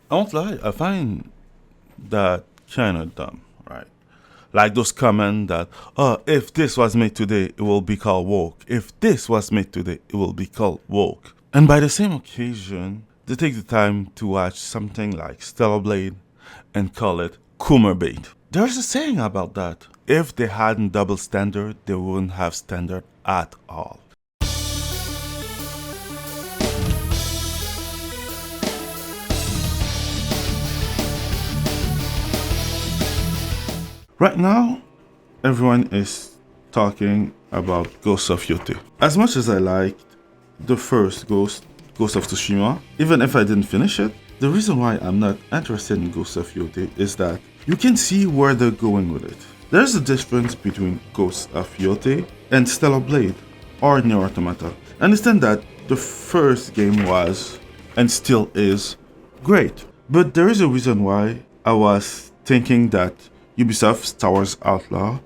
I won't lie, I find that kind of dumb, right? Like those comments that, oh, if this was made today, it will be called woke. If this was made today, it will be called woke. And by the same occasion, they take the time to watch something like Stellar Blade and call it Coomer bait. There's a saying about that. If they hadn't double standard, they wouldn't have standard at all. Right now, everyone is talking about Ghost of Yōtei. As much as I liked the first Ghost of Tsushima, even if I didn't finish it, the reason why I'm not interested in Ghost of Yōtei is that you can see where they're going with it. There's a difference between Ghost of Yōtei and Stellar Blade or Nier Automata. Understand that the first game was, and still is, great. But there is a reason why I was thinking that Ubisoft's Star Wars Outlaw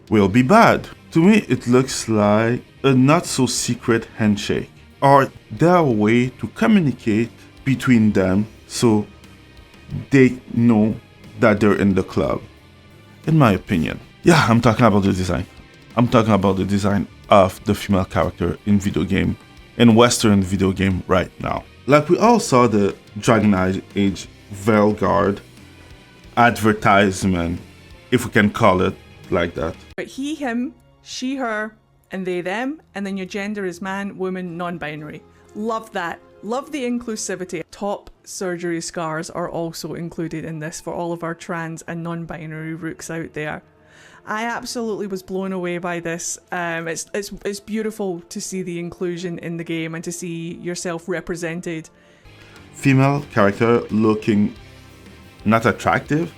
will be bad. To me, it looks like a not-so-secret handshake, or their way to communicate between them so they know that they're in the club, in my opinion. Yeah, I'm talking about the design. I'm talking about the design of the female character in Western video game right now. Like we all saw the Dragon Age Veilguard advertisement, if we can call it like that. But he, him, she, her, and they, them, and then your gender is man, woman, non-binary. Love that. Love the inclusivity. Top surgery scars are also included in this for all of our trans and non-binary rooks out there. I absolutely was blown away by this. It's beautiful to see the inclusion in the game and to see yourself represented. Female character looking not attractive,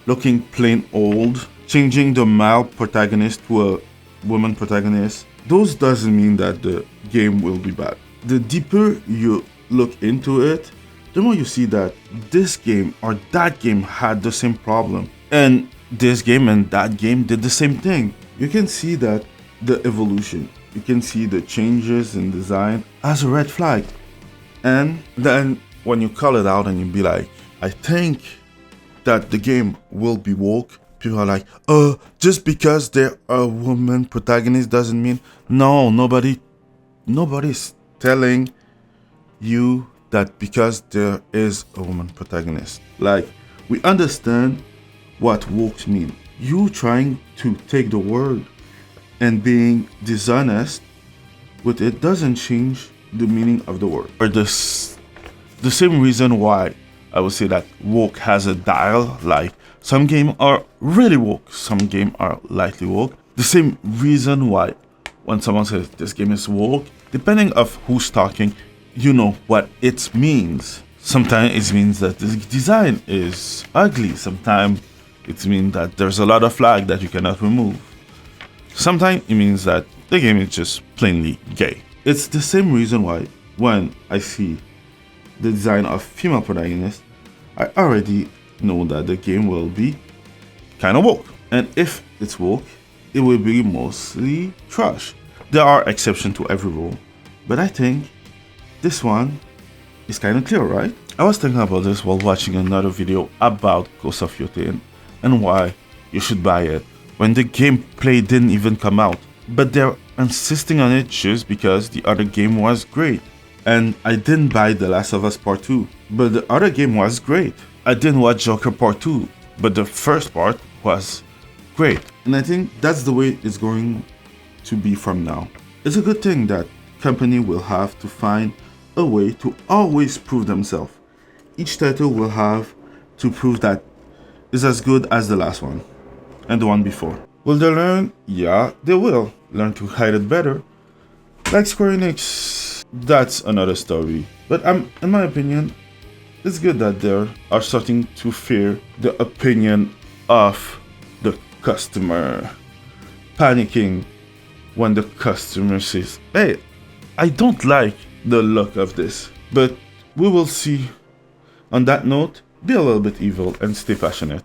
looking plain old, changing the male protagonist to a woman protagonist. Those doesn't mean that the game will be bad. The deeper you look into it, the more you see that this game or that game had the same problem. And this game and that game did the same thing. You can see that the evolution, you can see the changes in design as a red flag. And then when you call it out and you be like, I think that the game will be woke, people are like, just because they're a woman protagonist doesn't mean. No, nobody's telling you that because there is a woman protagonist. Like, we understand what woke mean. You trying to take the word and being dishonest with it doesn't change the meaning of the word. Or the same reason why I would say that woke has a dial, like some games are really woke, some games are lightly woke. The same reason why when someone says this game is woke, depending of who's talking, you know what it means. Sometimes it means that the design is ugly. Sometimes it means that there's a lot of flag that you cannot remove. Sometimes it means that the game is just plainly gay. It's the same reason why when I see the design of female protagonists, I already know that the game will be kind of woke. And if it's woke, it will be mostly trash. There are exceptions to every rule, but I think this one is kind of clear, right? I was thinking about this while watching another video about Ghost of Yōtei and why you should buy it when the gameplay didn't even come out. But they're insisting on it just because the other game was great. And I didn't buy The Last of Us Part 2, but the other game was great. I didn't watch Joker Part 2, but the first part was great. And I think that's the way it's going to be from now. It's a good thing that company will have to find a way to always prove themselves. Each title will have to prove that it's as good as the last one and the one before. Will they learn? Yeah, they will learn to hide it better. Like Square Enix. That's another story. But in my opinion, it's good that they are starting to fear the opinion of the customer. Panicking when the customer says, hey, I don't like the look of this. But we will see. On that note, be a little bit evil and stay passionate.